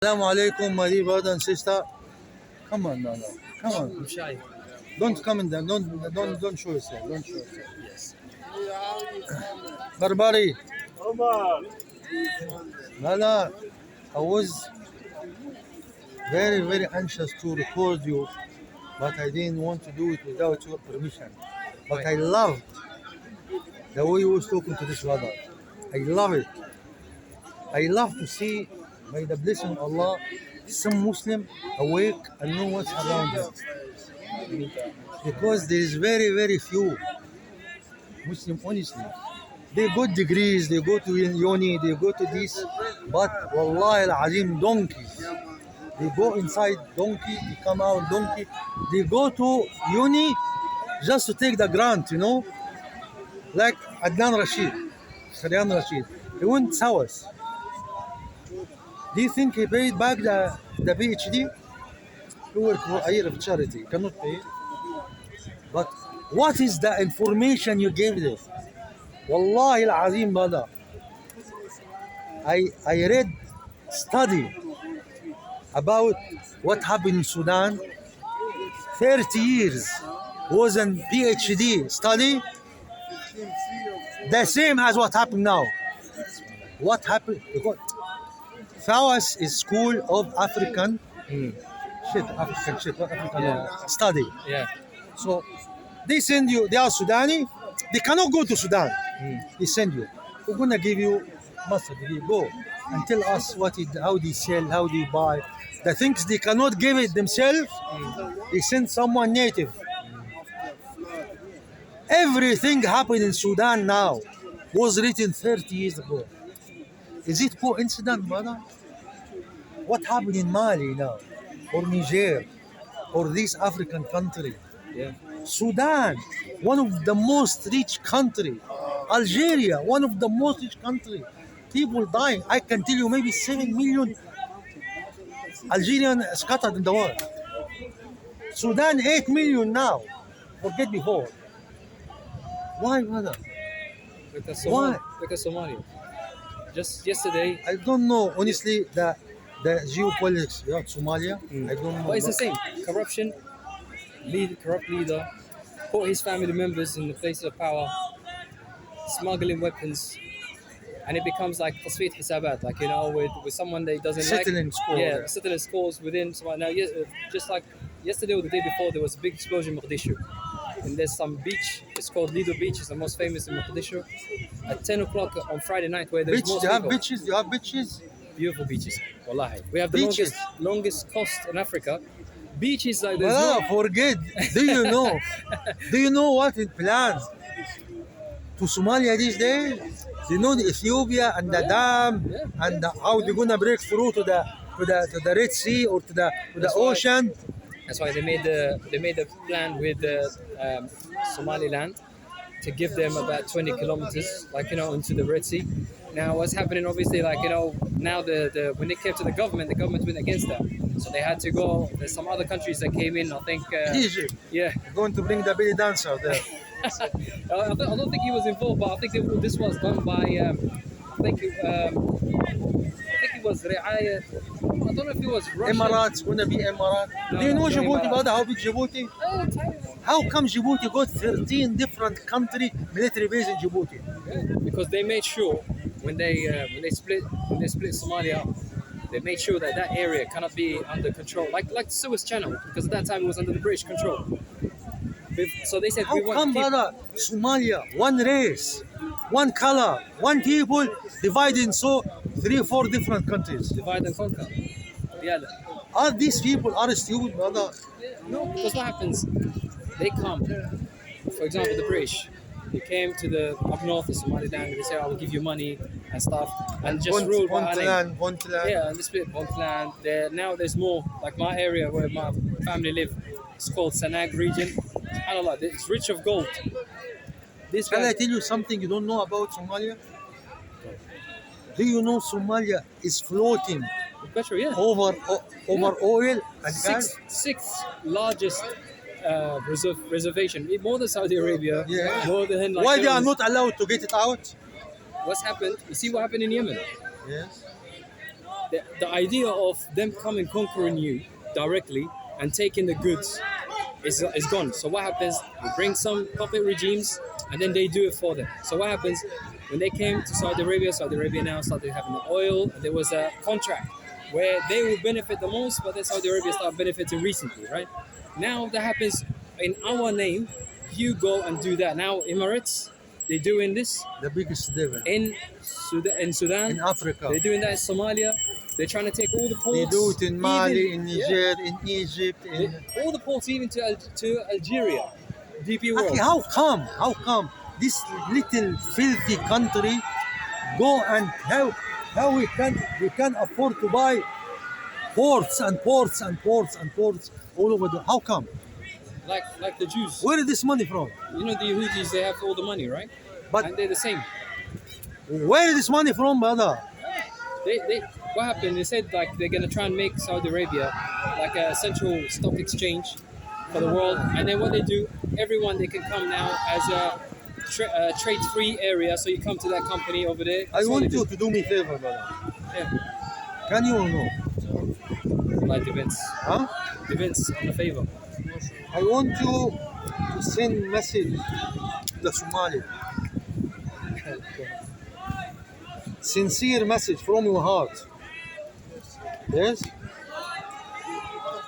Assalamu alaikum, my dear brother and sister. Come on, no. Come on. I'm shy. Don't come in there. Don't show yourself. Don't show yourself. Yes. Barbari. Omar. Lala, I was very, very anxious to record you, but I didn't want to do it without your permission. But I loved the way you was talking to this brother. I love it. I love to see, by the blessing of Allah, some Muslim awake and know what's around him. Because there is very, very few Muslim, honestly. They got degrees, they go to uni, they go to this, but wallahi al-azim, donkey. They go inside donkey, they come out donkey. They go to uni just to take the grant, like Adnan Rashid, Sharian Rashid. He went SAWAS. Do you think he paid back the PhD? He worked for a year of charity, cannot pay. But what is the information you gave them? Wallahi al-azim, brother. I read study about what happened in Sudan. 30 years was a PhD study. The same as what happened now. What happened? Because SAWAS is School of African Study. Yeah. So they send you, they are Sudani, they cannot go to Sudan. They send you. We're gonna give you mustard, you go and tell us how they sell, how they buy. The things they cannot give it themselves, they send someone native. Everything happened in Sudan now was written 30 years ago. Is it coincidence, brother? What happened in Mali now, or Niger, or this African country? Yeah. Sudan, one of the most rich country. Algeria, one of the most rich country. People dying. I can tell you maybe 7 million Algerian scattered in the world. Sudan 8 million now. Forget before. Why, brother? Why? Because Somalia. Just yesterday. I don't know. Honestly, the geopolitics of Somalia, I don't know. But it's the same. Corruption, corrupt leader, put his family members in the places of power, smuggling weapons, and it becomes like tasfit hisabat, like with someone that he doesn't Settling like. score. Yeah, settling scores within Somalia. Now, just like yesterday or the day before, there was a big explosion in Mogadishu. And there's some beach, it's called Lido Beach, it's the most famous in Mogadishu. At 10 o'clock on Friday night, where there's most You have people. beaches? You have beaches? Beautiful beaches, wallahi. We have the Beaches. longest coast in Africa. Beaches like there's Well, no... forget. Do you know? Do you know what it plans to Somalia these days? They know the Ethiopia and the dam and how they're gonna break through to the Red Sea or to the ocean. That's why they made a plan with Somaliland to give them about 20 kilometers, into the Red Sea. Now, what's happening, obviously, now when they came to the government went against that. So they had to go. There's some other countries that came in. I think. Egypt. Yeah. Going to bring the belly dancer there. I don't think he was involved, but I think this was done by. I think it was Riayat. I don't know if it was Russian. Emirates, gonna be Emirates. Do you know no, Djibouti, Emirates. brother? How big Djibouti? How come Djibouti got 13 different country military base in Djibouti? Yeah, because they made sure when they split Somalia, they made sure that area cannot be under control, like the Suez Channel, because at that time it was under the British control. So they said How we want come, to keep... brother? Somalia, one race, one color, one people, divided in 3-4 different countries. divide and conquer. Yeah. All these people are stupid, brother. No, because what happens? They come. For example, the British. They came to the up north of Somaliland. They say, "I will give you money and stuff," and just rule by our name. Puntland. Yeah, and they split Puntland. Now there's more. Like my area where my family live, it's called Sanag region. SubhanAllah, it's rich of gold. This Can I guy, tell you something you don't know about Somalia? Do you know Somalia is floating petrol, yeah. over oil and gas? Sixth largest reservation, more than Saudi Arabia. Yeah. More than Why they are not allowed to get it out? What's happened? You see what happened in Yemen? Yes. the idea of them coming conquering you directly and taking the goods is gone. So what happens? We bring some puppet regimes and then they do it for them. So what happens? When they came to Saudi Arabia now started having the oil. And there was a contract where they will benefit the most, but then Saudi Arabia started benefiting recently, right? Now that happens in our name. You go and do that. Now Emirates, they're doing this The biggest devil. in Sudan. In Africa. They're doing that in Somalia. They're trying to take all the ports. They do it in Mali, even- in yeah. Niger, in Egypt. All the ports even to Algeria. DP World. Okay, how come this little filthy country go and how we can afford to buy ports and ports and ports and ports all over the how come? Like the Jews. Where is this money from? You know the Yehudis, they have all the money, right? But And they're the same. where is this money from, brother? They what happened? They said like they're gonna try and make Saudi Arabia like a central stock exchange for the world, and then what they do, everyone they can come now as a trade-free area. So you come to that company over there. I That's what want they you do. to do me a favor, brother. Yeah. Can you or no? Like depends. Huh? Depends on the favor. I want you to send message to the Somali. Sincere message from your heart. Yes?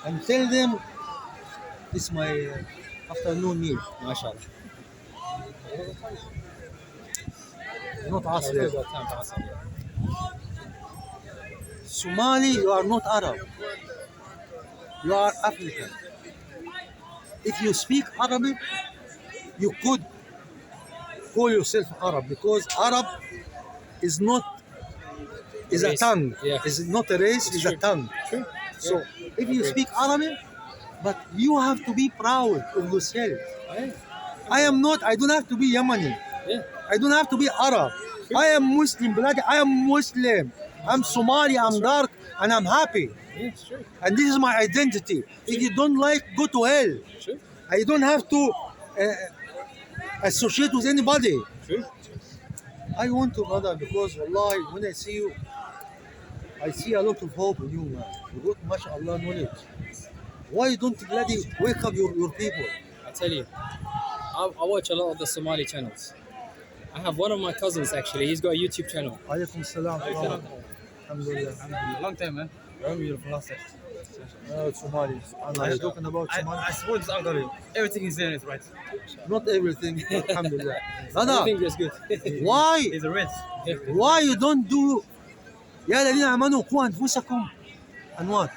And tell them this is my afternoon meal. MashaAllah. Not Asr. Somali, you are not Arab. You are African. If you speak Arabic, you could call yourself Arab because Arab is not is a Race. tongue. Yeah. It's not a race, it's a true. tongue. True. So if you Agree. speak Arabic, but you have to be proud of yourself. Yeah. I don't have to be Yemeni. Yeah. I don't have to be Arab. I am Muslim, bloody. I am Muslim. I'm Somali, I'm dark, and I'm happy. Yeah, it's true. And this is my identity. If you don't like, go to hell. True. I don't have to associate with anybody. True. I want to, brother, because wallahi, when I see you, I see a lot of hope in you, man. You got, mashallah, knowledge. Why don't you bloody wake up your people? I tell you, I watch a lot of the Somali channels. I have one of my cousins actually. He's got a YouTube channel. Alaykum salam. Alhamdulillah. Long time, man. Remember you from last time. Somali. Are you talking about Somali? I suppose this uncle, everything he's saying is right. Not everything, alhamdulillah. I Brother, think that's good. why He's a red. why you don't do يا الذين آمنوا قوا أنفسكم and what?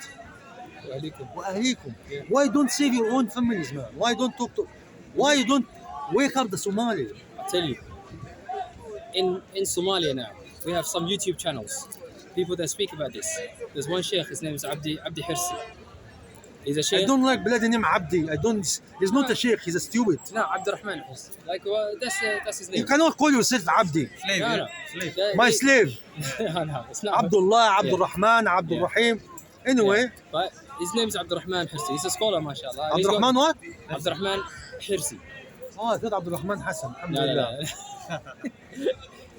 وأهليكم. Why don't save your own families, man? Why don't talk to? Why you don't wake up the Somali? I tell you, in Somalia now, we have some YouTube channels, people that speak about this. There's one sheikh, his name is Abdi Hirsi. He's a I sheikh. don't like bloody name Abdi. I don't. He's not a sheikh. He's a stupid. No, Abdurrahman Hirsi. Like, well, that's his You name. cannot call yourself Abdi. Slave, No, yeah? no. Slave. My slave. No, it's not. Abdullah, Abdul Rahman, Abdul Rahim. Anyway, But his name is Abdurrahman Hirsi. He's a scholar, mashallah. Abdul Rahman what? Abdurrahman Hirsi. Oh, I thought Abdul Rahman Hassan. No, no, Alhamdulillah. no.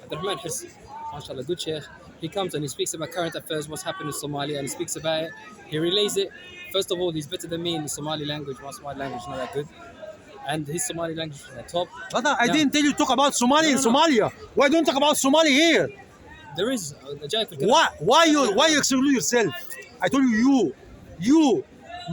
Abdurrahman Hirsi. MashaAllah, good sheikh. He comes and he speaks about current affairs, what's happening in Somalia, and he speaks about it. He relays it. First of all, he's better than me in the Somali language. My Somali language is not that good. And his Somali language is at top. Brother, I No. didn't tell you to talk about Somali in No, no, no. Somalia. Why don't you talk about Somali here? There is a Jai for Why you exclude yourself? I told you,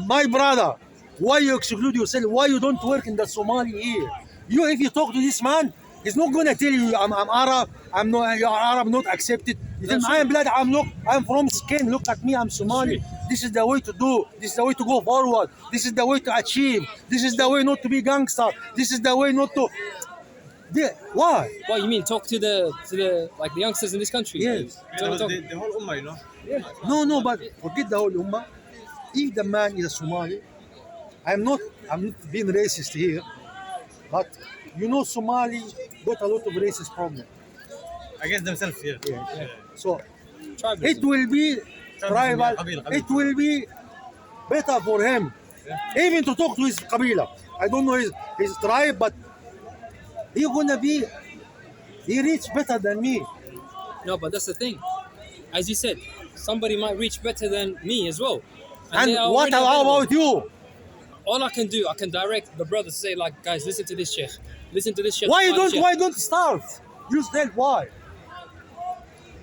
my brother. Why you exclude yourself? Why you don't work in the Somali here? You, if you talk to this man, he's not gonna tell you I'm Arab. I'm not. You are Arab, not accepted. You tell me, I am blood. I'm from skin. Look at me. I'm Somali. This is the way to do. This is the way to go forward. This is the way to achieve. This is the way not to be gangster. This is the way not to. Why? What you mean? Talk to the like the youngsters in this country? Yes. The whole Ummah, you know? No, but forget the whole ummah. If the man is a Somali, I'm not being racist here, but you know Somali got a lot of racist problem. Against themselves, yeah. So Tribalism. it will be tribal. Qabila. It will be better for him, even to talk to his qabila. I don't know his tribe, but he reach better than me. No, but that's the thing. As you said, somebody might reach better than me as well. And they are what already available. about you? All I can do, I can direct the brothers to say like, guys, listen to this sheikh. Listen to this sheikh. Why Sheikh. don't start? You said why?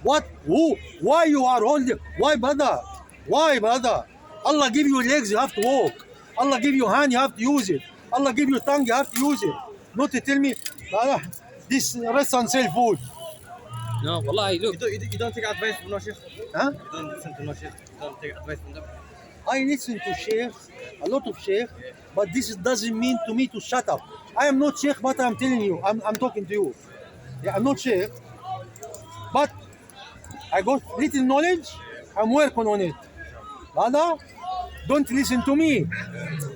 What? Who? Why you are holding? Why, brother? Why, brother? Allah give you legs, you have to walk. Allah give you hand, you have to use it. Allah give you tongue, you have to use it. Not to tell me, brother, this restaurant sell food. No, wallahi, look. You don't take advice from no sheikh? Huh? You don't listen to no sheikh? You don't take advice from them? I listen to sheikh, a lot of sheikh, but this doesn't mean to me to shut up. I am not sheikh, but I'm telling you, I'm talking to you. Yeah, I'm not sheikh, but I got little knowledge, I'm working on it. Brother, don't listen to me.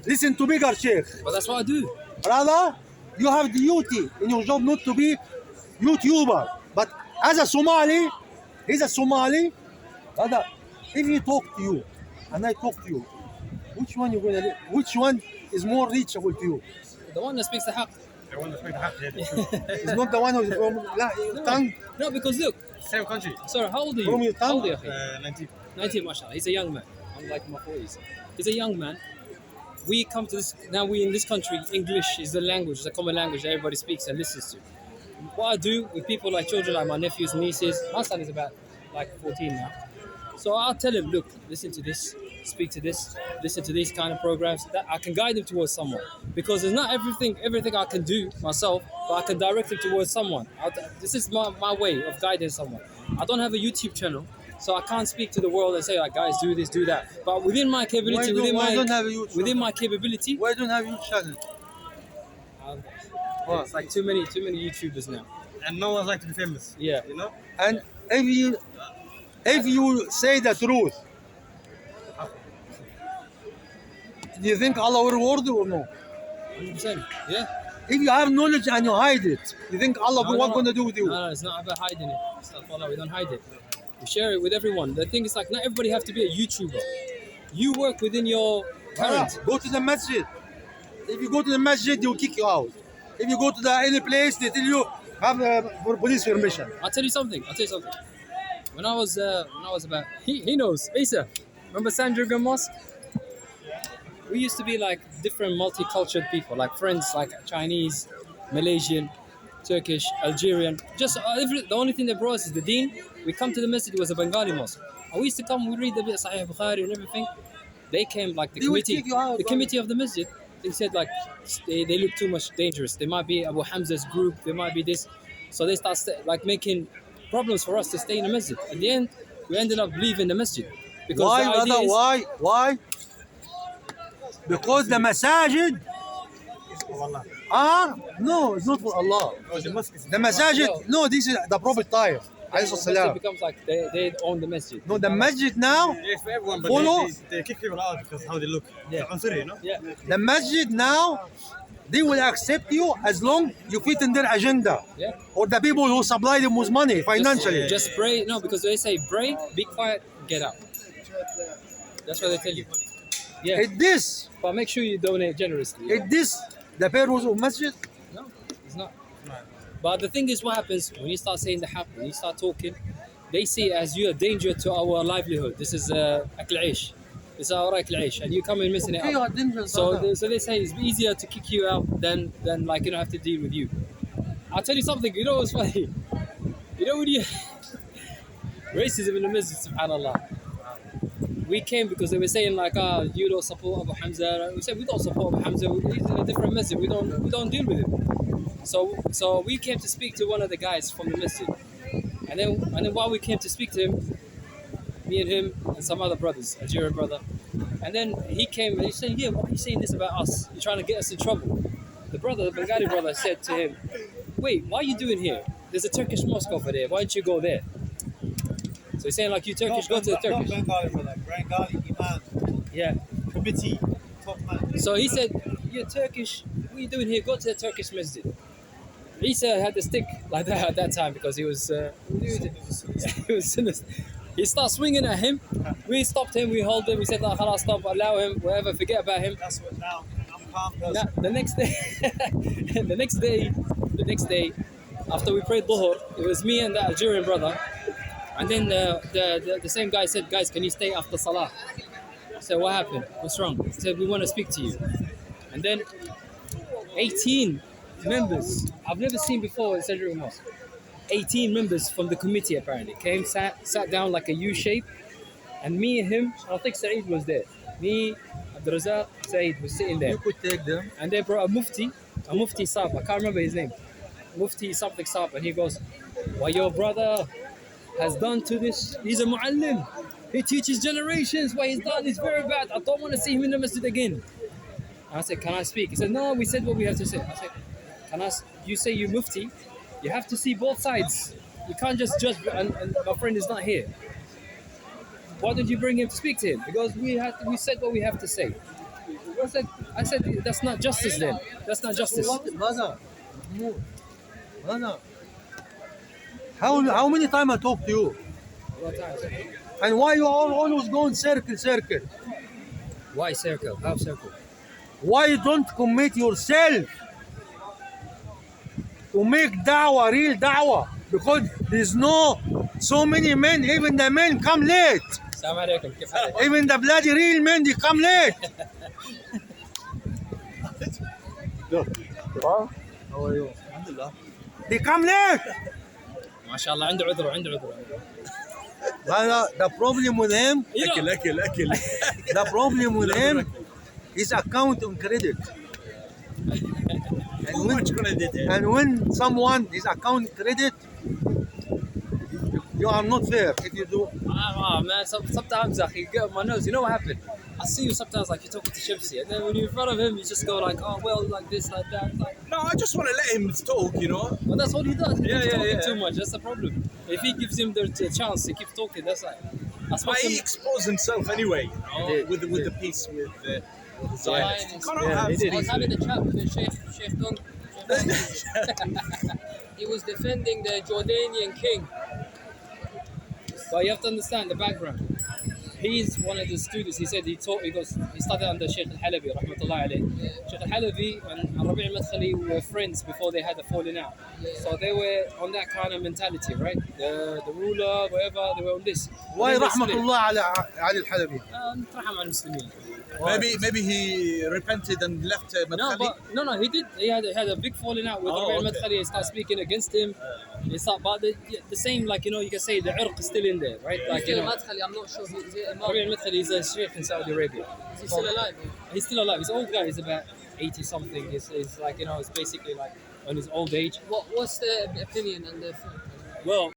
Listen to bigger sheikh. But that's what I do. Brother, you have the duty in your job not to be YouTuber. But as a Somali, he's a Somali. Brother, if he talk to you and I talk to you, which one is more reachable to you? The one that speaks the haqq. They want to speak the haqq. It's not the one who's from tongue. No, because look. Same country. Sorry, how old are you? From your How old tongue? are you? 19. 19, mashallah. He's a young man. I'm like in my 40s. He's a young man. We come to this, now we in this country, English is the language, it's a common language that everybody speaks and listens to. What I do with people like children, like my nephews, nieces, my son is about like 14 now. So I'll tell him, look, listen to this, speak to this, listen to these kind of programs, that I can guide him towards someone. Because there's not everything I can do myself, but I can direct him towards someone. This is my way of guiding someone. I don't have a YouTube channel, so I can't speak to the world and say like, guys, do this, do that. But within my capability, Why don't have a YouTube within channel? my capability, Why don't have YouTube channel? it's like too many YouTubers now. And no one's like to be famous. Yeah. You know? And if you say the truth, do you think Allah will reward you or no? 100%. Yeah. If you have knowledge and you hide it, you think Allah No, what gonna do with you? No, it's not about hiding it. Astaghfirullah, we don't hide it. We share it with everyone. The thing is like, not everybody have to be a YouTuber. You work within your parents. Go to the masjid. If you go to the masjid, they will kick you out. If you go to any place, they tell you have for police permission. I'll tell you something. When I was about, he knows. Isa, remember Sandra Mosque? We used to be like different multicultural people, like friends, like Chinese, Malaysian, Turkish, Algerian. Just the only thing that brought us is the deen. We come to the masjid, it was a Bengali mosque. And we used to come, we read the bit of Sahih Bukhari and everything. They came like the They will committee, kick you out, the bro. committee of the masjid. They said like they look too much dangerous. They might be Abu Hamza's group. They might be this. So they start like making problems for us to stay in the masjid. At the end, we ended up leaving the masjid because Why, the idea brother? is, Why? Because the masajid Wallah. are no, it's not for Allah. Oh, the mosque is The masajid, no, this is the Prophet time. the masjid becomes like they own the masjid. No, the masjid now, Yes, for everyone, but Follow. they kick people out because how they look. Yeah. I'm sorry, you know? Yeah. the masjid now, they will accept you as long you fit in their agenda. Yeah. Or the people who supply them with money financially. Just pray. No, because they say pray, be quiet, get out. That's what they tell you. Yeah. It this, But make sure you donate generously. the purpose of masjid. No, it's not. But the thing is, what happens when you start saying the haqq, when you start talking, they see it as you a danger to our livelihood. This is akl aish. This is our akl aish, and you come in missing it Okay, out. So brother. they say it's easier to kick you out than like have to deal with you. I'll tell you something. You know what's funny? You know when you racism in the masjid, subhanallah. We came because they were saying like, you don't support Abu Hamza. We said we don't support Abu Hamza. He's in a different masjid. We don't deal with him. So we came to speak to one of the guys from the masjid, and then while we came to speak to him, me and him and some other brothers, Algerian brother, and then he came and he said, yeah, why are you saying this about us? You're trying to get us in trouble. The Bengali brother said to him, wait, what are you doing here? There's a Turkish mosque over there. Why don't you go there? So he's saying like, you Turkish, go to the Turkish. Not Bengali, brother. Bengali Imam Yeah. Committee, top man. So he said, you're Turkish, what are you doing here? Go to the Turkish masjid. Isa had the stick like that at that time because he was he was sinister. He started swinging at him. We stopped him, we held him, we said, "Khalas, stop, allow him, whatever, forget about him." That's what now. I'm calm person. Now, the next day, the next day, after we prayed Dhuhr, it was me and that Algerian brother, And then the same guy said, guys, can you stay after Salah? I said, what happened? What's wrong? He said, we want to speak to you. And then 18 members, I've never seen before in Central Mosque. 18 members from the committee apparently came, sat down like a U shape, and me and him, I think Saeed was there. Me, Abdurazak, Saeed was sitting there. You could take them. And they brought a Mufti Saab, I can't remember his name. Mufti something Saab, and he goes, what your brother has done to this, he's a mu'allim. He teaches generations, what he's done is very bad. I don't want to see him in the masjid again. And I said, can I speak? He said, no, we said what we have to say. I said, you say you Mufti, you have to see both sides. You can't just judge, and my friend is not here. Why did you bring him to speak to him? Because we said what we have to say. I said that's not justice then. That's not justice. Brother, how many times I talk to you? And why you all always going circle? Why circle? How circle? Why you don't commit yourself to make da'wah, real da'wah? Because there's no so many men, even the men come late. Assalamu alaikum. كيف حالك؟ Even the bloody real men, they come late. How are you? Alhamdulillah. They come late. ما شاء الله عنده عذر. The problem with him, أكل. the problem with him, his account on credit. Too much credit. And when someone is account credit, you are not fair if you do. Man, sometimes you get on my nose. You know what happened? I see you sometimes like you're talking to Shamsi, and then when you're in front of him, you just go like, oh well, like this, like that. It's like, No, I just want to let him talk, you know. well, that's what he does. He keeps talking yeah. too much. That's the problem. If he gives him the chance to keep talking, that's like. But he exposed himself anyway, you know, with the piece with the Zionists. You cannot have he did. I was having a chat with the Sheikh Dong. He was defending the Jordanian king. But you have to understand the background. He's one of the students. He said he started under Sheikh Al-Halabi, rahmatullah alayh. Sheikh Al-Halabi and Rabi' al-Madkhali were friends before they had a falling out. So they were on that kind of mentality, right? The ruler, whatever, they were on this. Why And then they split. rahmatullah ala al-Halabi? نترحم على المسلمين. Maybe he repented and left Madkhali. No, he did. He had a big falling out with Rabi' al-Madkhali. He started speaking against him. But the same, like, you know, you can say the irq is still in there, right? Like, you know, Madkhali, I'm not sure. Is it Imam? Rabi' al-Madkhali is a sheikh in Saudi Arabia. Is he still alive? He's still alive. He's an old guy. He's about 80 something. He's like, you know, it's basically like on his old age. What's the opinion and the? Well,